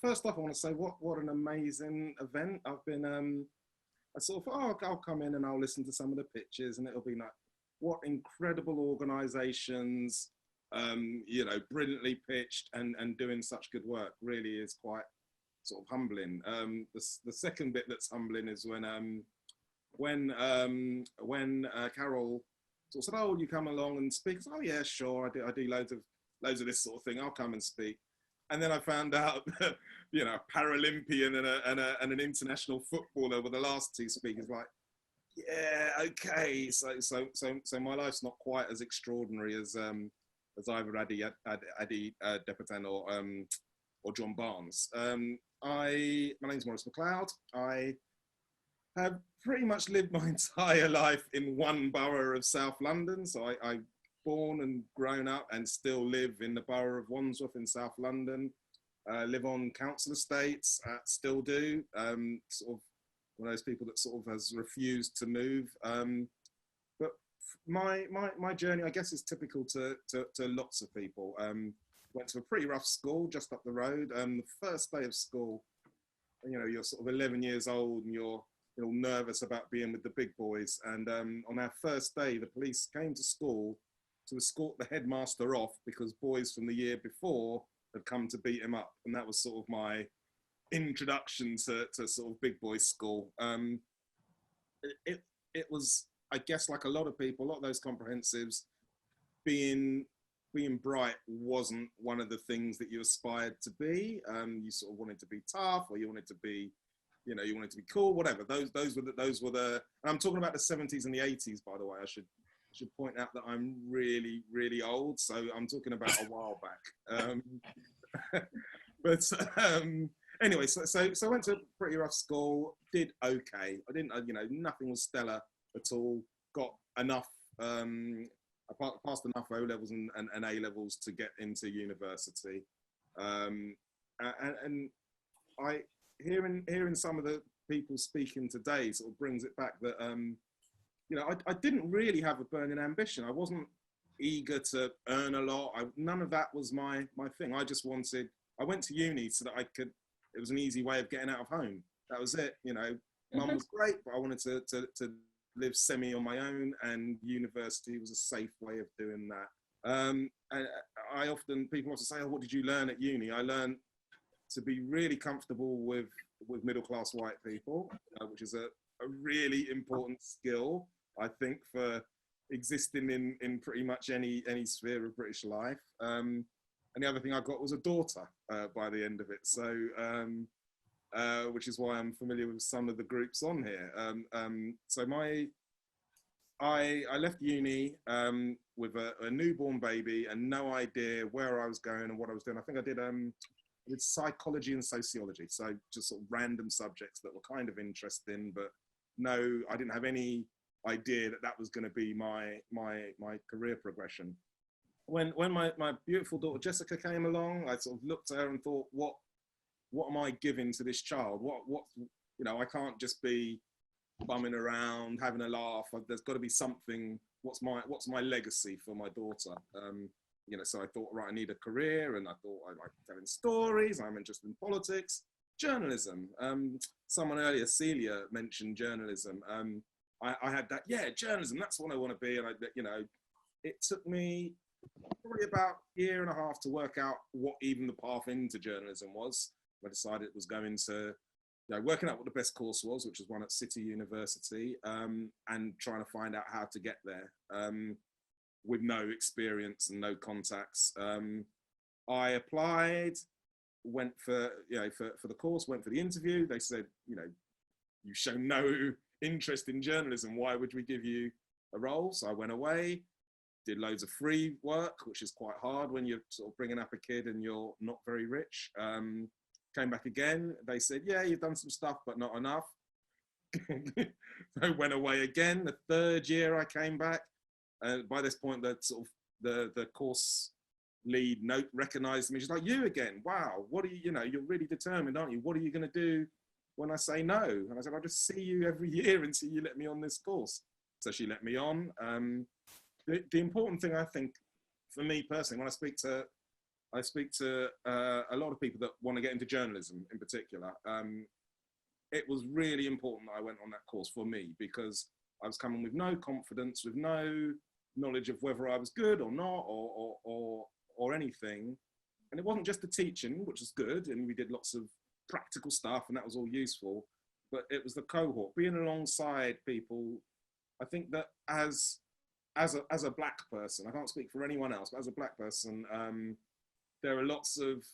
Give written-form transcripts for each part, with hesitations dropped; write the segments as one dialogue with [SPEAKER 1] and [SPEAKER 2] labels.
[SPEAKER 1] First off, I want to say what an amazing event. I've been I sort of thought, oh, I'll come in and I'll listen to some of the pitches, and it'll be like, what incredible organisations, brilliantly pitched and doing such good work. Really is quite sort of humbling. The second bit that's humbling is when Carol sort of said, "Oh, you come along and speak." I said, "Oh yeah, sure. I do loads of this sort of thing. I'll come and speak." And then I found out that, a Paralympian and an international footballer were the last two speakers. Like, yeah, okay. So my life's not quite as extraordinary as either Adi Depaten or John Barnes. My name's Maurice Mcleod. I have pretty much lived my entire life in one borough of South London. So I born and grown up and still live in the borough of Wandsworth in South London. Live on council estates, still do. Sort of one of those people that sort of has refused to move. But my journey, I guess, is typical to lots of people. Went to a pretty rough school just up the road. The first day of school, you're sort of 11 years old and you're all nervous about being with the big boys. And on our first day, the police came to school to escort the headmaster off because boys from the year before had come to beat him up. And that was sort of my introduction to sort of big boy school. It was, I guess, like a lot of people, a lot of those comprehensives, being bright wasn't one of the things that you aspired to be. You sort of wanted to be tough, or you wanted to be, you wanted to be cool, whatever. Those were the. And I'm talking about the 70s and the 80s, by the way. I should point out that I'm really, really old, so I'm talking about a while back. But anyway, so I went to a pretty rough school, did okay. I didn't, nothing was stellar at all. Got enough, I passed enough O levels and A levels to get into university. And I hearing some of the people speaking today sort of brings it back that I didn't really have a burning ambition. I wasn't eager to earn a lot. None of that was my thing. I went to uni so that it was an easy way of getting out of home. That was it. Mum was great, but I wanted to live semi on my own, and university was a safe way of doing that. And people often say, "Oh, what did you learn at uni?" I learned to be really comfortable with middle-class white people, which is a really important skill, I think, for existing in pretty much any sphere of British life. And the other thing I got was a daughter by the end of it. So, which is why I'm familiar with some of the groups on here. So I left uni with a newborn baby and no idea where I was going and what I was doing. I think I did psychology and sociology, so just sort of random subjects that were kind of interesting, but no, I didn't have any idea that was going to be my career progression. When my beautiful daughter Jessica came along, I sort of looked at her and thought, what am I giving to this child? What I can't just be bumming around, having a laugh. There's got to be something. What's my legacy for my daughter? So I thought, right, I need a career, and I thought I like telling stories. I'm interested in politics, journalism. Someone earlier, Celia, mentioned journalism. I had that, yeah, journalism. That's what I want to be, and it took me probably about a year and a half to work out what even the path into journalism was. I decided it was going to, working out what the best course was, which was one at City University, and trying to find out how to get there with no experience and no contacts. I applied, went for the course, went for the interview. They said, you show no interest in journalism. Why would we give you a role? So I went away, did loads of free work, which is quite hard when you're sort of bringing up a kid and you're not very rich. Came back again. They said, yeah, you've done some stuff, but not enough. I went away again. The third year I came back. By this point, the course lead recognized me. She's like, you again? Wow, what are you, you're really determined, aren't you? What are you going to do when I say no? And I said, I'll just see you every year until you let me on this course. So she let me on. The important thing, I think, for me personally, when I speak to I speak to a lot of people that want to get into journalism in particular. It was really important that I went on that course for me, because I was coming with no confidence, with no knowledge of whether I was good or not, or anything. And it wasn't just the teaching, which was good, and we did lots of practical stuff, and that was all useful. But it was the cohort, being alongside people. I think that as a black person, I can't speak for anyone else, but as a black person, there are lots of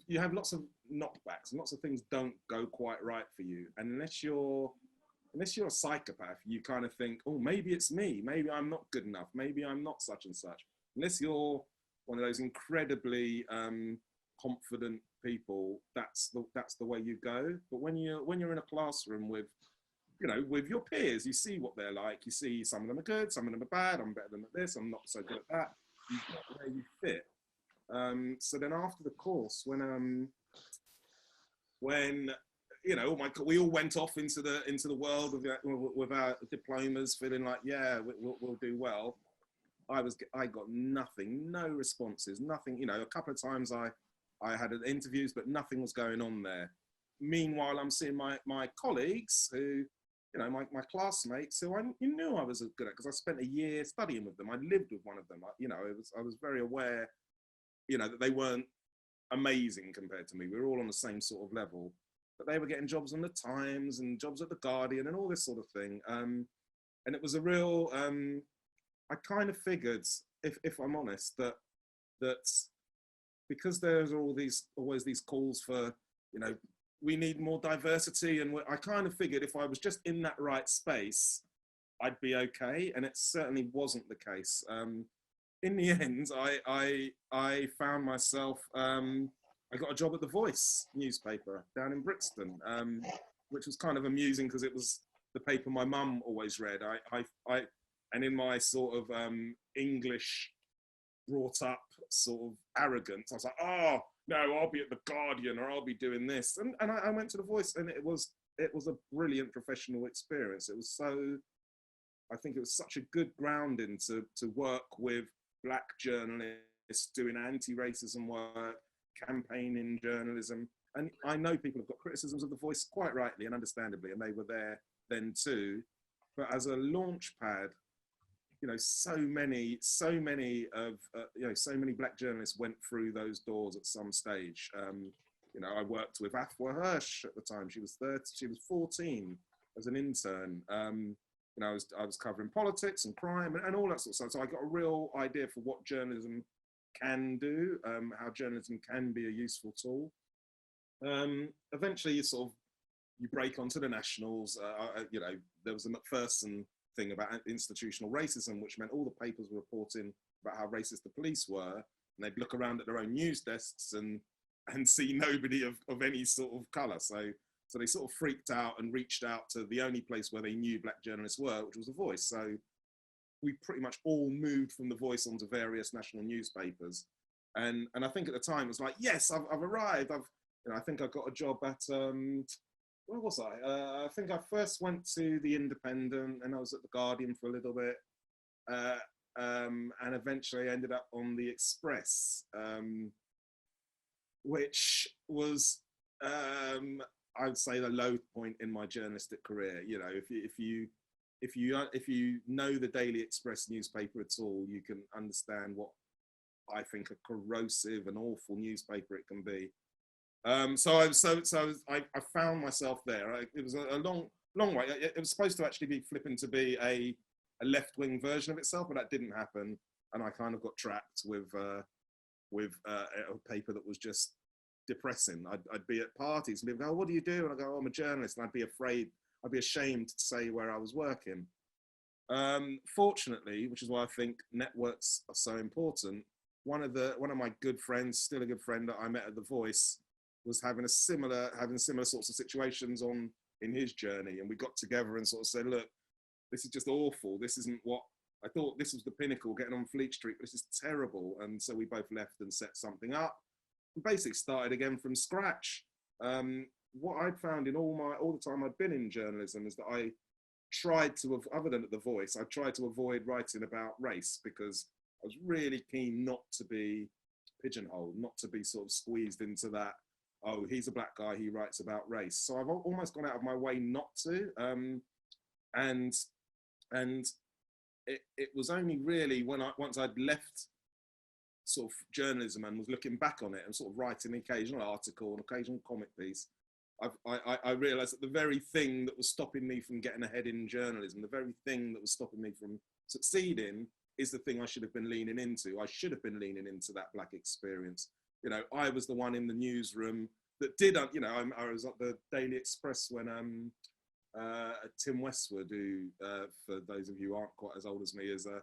[SPEAKER 1] you have lots of knockbacks, and lots of things don't go quite right for you. And unless you're a psychopath, you kind of think, oh, maybe it's me, maybe I'm not good enough, maybe I'm not such and such. Unless you're one of those incredibly confident people, that's the way you go. But when you're in a classroom with, you know, with your peers, you see what they're like. You see some of them are good, some of them are bad. I'm better than at this, I'm not so good at that. You get where you fit. So then after the course, when you know, we all went off into the world with our diplomas, feeling like, yeah, we'll do well. I got nothing, no responses, nothing. You know, a couple of times I had interviews, but nothing was going on there. Meanwhile, I'm seeing my colleagues who, you know, my classmates who you knew I was good at, because I spent a year studying with them. I lived with one of them. You know, I was very aware, you know, that they weren't amazing compared to me. We were all on the same sort of level, but they were getting jobs on the Times and jobs at the Guardian and all this sort of thing. And it was a real, I kind of figured, if I'm honest, that because there's always these calls for, you know, we need more diversity, and I kind of figured if I was just in that right space, I'd be okay, and it certainly wasn't the case. In the end, I found myself, I got a job at the Voice newspaper down in Brixton, which was kind of amusing because it was the paper my mum always read. And in my sort of English brought up sort of arrogance, I was like, oh no, I'll be at the Guardian, or I'll be doing this. And I went to the Voice, and it was a brilliant professional experience. It was I think it was such a good grounding to work with black journalists doing anti-racism work, campaigning journalism. And I know people have got criticisms of the Voice, quite rightly and understandably, and they were there then too. But as a launch pad, you know, so many of you know, so many black journalists went through those doors at some stage. You know, I worked with Afua Hirsch at the time. She was 14 as an intern. You know, I was covering politics and crime and all that sort of stuff. So I got a real idea for what journalism can do, how journalism can be a useful tool. Eventually, you break onto the nationals. You know, there was a Macpherson thing about institutional racism, which meant all the papers were reporting about how racist the police were, and they'd look around at their own news desks and see nobody of any sort of colour. So they sort of freaked out and reached out to the only place where they knew black journalists were, which was The Voice. So we pretty much all moved from The Voice onto various national newspapers. And I think at the time it was like, yes, I've arrived. You know, I think I got a job at, where was I? I think I first went to The Independent, and I was at The Guardian for a little bit. And eventually I ended up on The Express, which was, I would say, the low point in my journalistic career. You know, if you know the Daily Express newspaper at all, you can understand what I think a corrosive and awful newspaper it can be. So I found myself there. It was a long way. It was supposed to actually be flipping to be a left-wing version of itself, but that didn't happen, and I kind of got trapped with a paper that was just depressing. I'd be at parties and people go, "Oh, what do you do?" And I go, "Oh, I'm a journalist," and I'd be ashamed to say where I was working. Fortunately, which is why I think networks are so important, one of my good friends, still a good friend that I met at The Voice, was having similar sorts of situations in his journey, and we got together and sort of said, "Look, this is just awful. This isn't what I thought. This was the pinnacle, getting on Fleet Street, but this is terrible." And so we both left and set something up. We basically started again from scratch. What I'd found in all the time I'd been in journalism is that I tried to, other than at The Voice, I tried to avoid writing about race, because I was really keen not to be pigeonholed, not to be sort of squeezed into that, oh, he's a black guy, he writes about race. So I've almost gone out of my way not to. And it was only really when once I'd left sort of journalism and was looking back on it and sort of writing an occasional article, an occasional comic piece, I realised that the very thing that was stopping me from getting ahead in journalism, the very thing that was stopping me from succeeding, is the thing I should have been leaning into. I should have been leaning into that black experience. You know, I was the one in the newsroom that did, you know, I was at the Daily Express when Tim Westwood, who, for those of you who aren't quite as old as me, is a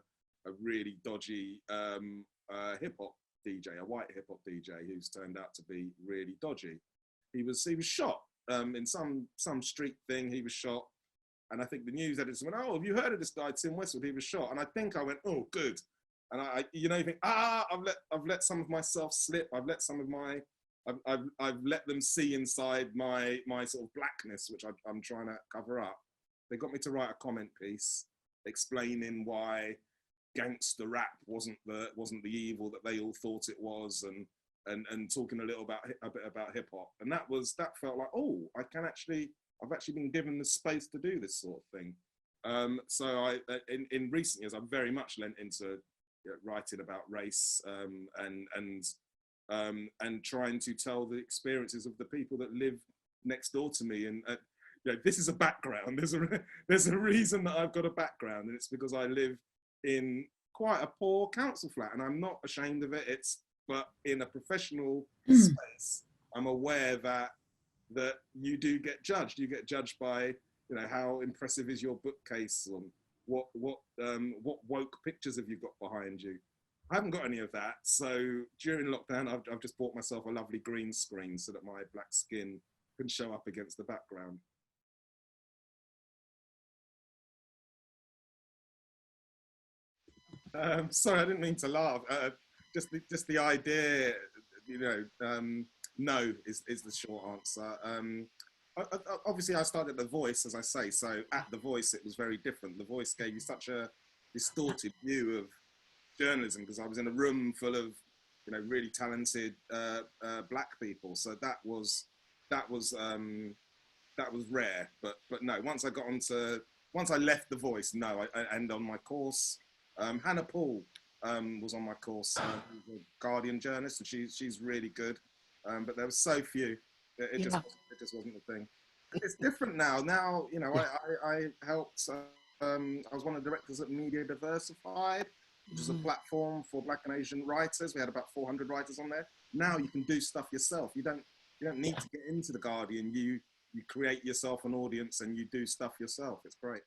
[SPEAKER 1] really dodgy hip hop DJ, a white hip hop DJ who's turned out to be really dodgy. He was shot in some street thing. He was shot, and I think the news editors went, "Oh, have you heard of this guy, Tim Westwood? He was shot." And I think I went, "Oh, good." And I you know, you think, I've let some of myself slip. I've let some of my, I've let them see inside my sort of blackness, which I'm trying to cover up. They got me to write a comment piece explaining why gangster rap wasn't the evil that they all thought it was, and talking a bit about hip hop. And that felt like, oh, I've actually been given the space to do this sort of thing. So in recent years, I've very much lent into writing about race, and trying to tell the experiences of the people that live next door to me. And you know, this is a background. There's a reason that I've got a background, and it's because I live in quite a poor council flat, and I'm not ashamed of it. But in a professional space, I'm aware that you do get judged. You get judged by, you know, how impressive is your bookcase, and what woke pictures have you got behind you. I haven't got any of that. So during lockdown, I've just bought myself a lovely green screen so that my black skin can show up against the background. Sorry, I didn't mean to laugh. Just the idea, you know, no is the short answer. Obviously, I started at The Voice, as I say, so at The Voice, it was very different. The Voice gave you such a distorted view of journalism because I was in a room full of, you know, really talented black people. So that was rare. But no, once I left The Voice, no, and on my course, Hannah Paul was on my course, who's a Guardian journalist, and she's really good. But there was so few, it just wasn't the thing. It's different now. Now, you know, I helped. I was one of the directors at Media Diversified, which is a platform for Black and Asian writers. We had about 400 writers on there. Now you can do stuff yourself. You don't need to get into the Guardian. You create yourself an audience and you do stuff yourself. It's great.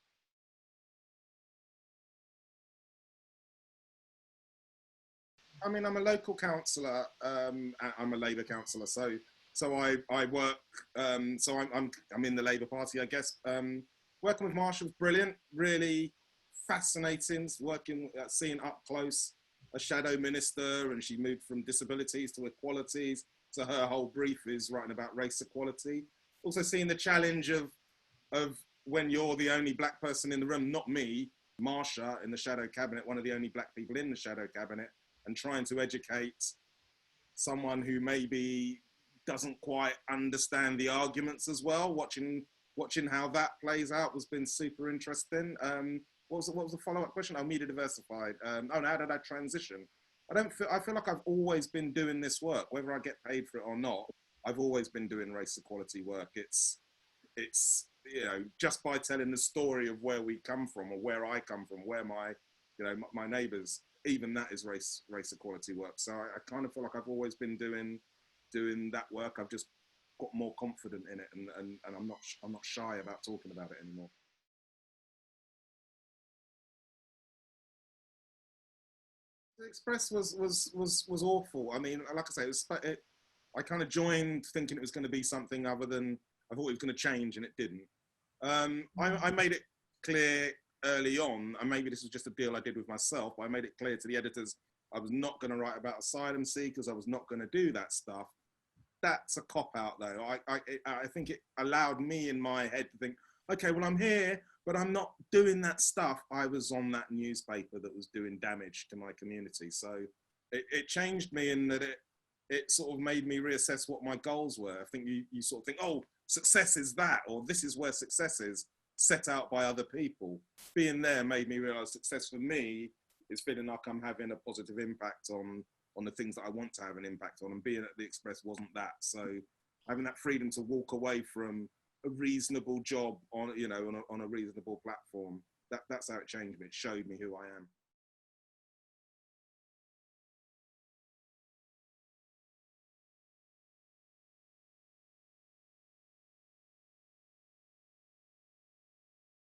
[SPEAKER 1] I mean, I'm a local councillor. I'm a Labour councillor, so I work. So I'm in the Labour Party, I guess. Working with Marsha was brilliant, really fascinating. Seeing up close a shadow minister, and she moved from disabilities to equalities. So her whole brief is writing about race equality. Also seeing the challenge of when you're the only black person in the room, not me, Marsha in the shadow cabinet, one of the only black people in the shadow cabinet, and trying to educate someone who maybe doesn't quite understand the arguments as well. Watching how that plays out has been super interesting. What was the follow-up question? Oh, Media Diversified. How did I transition? I feel like I've always been doing this work, whether I get paid for it or not. I've always been doing race equality work. It's you know, just by telling the story of where we come from, or where I come from, where my neighbours, even that is race equality work. So I kind of feel like I've always been doing that work. I've just got more confident in it, and I'm not shy about talking about it anymore. The Express was awful. I mean, like I say, I kind of joined thinking it was going to be something other than I thought it was going to change, and it didn't. I made it clear early on, and maybe this was just a deal I did with myself, but I made it clear to the editors I was not going to write about asylum seekers. I was not going to do that stuff. That's a cop-out, though. I think it allowed me in my head to think, okay, well, I'm here, but I'm not doing that stuff. I was on that newspaper that was doing damage to my community. So it changed me in that it sort of made me reassess what my goals were. I think you sort of think, oh, success is that, or this is where success is set out by other people. Being there made me realize success for me is feeling like I'm having a positive impact on the things that I want to have an impact on, and being at the Express wasn't that. So having that freedom to walk away from a reasonable job on, you know, on a reasonable platform, that's how it changed me. It showed me who I am.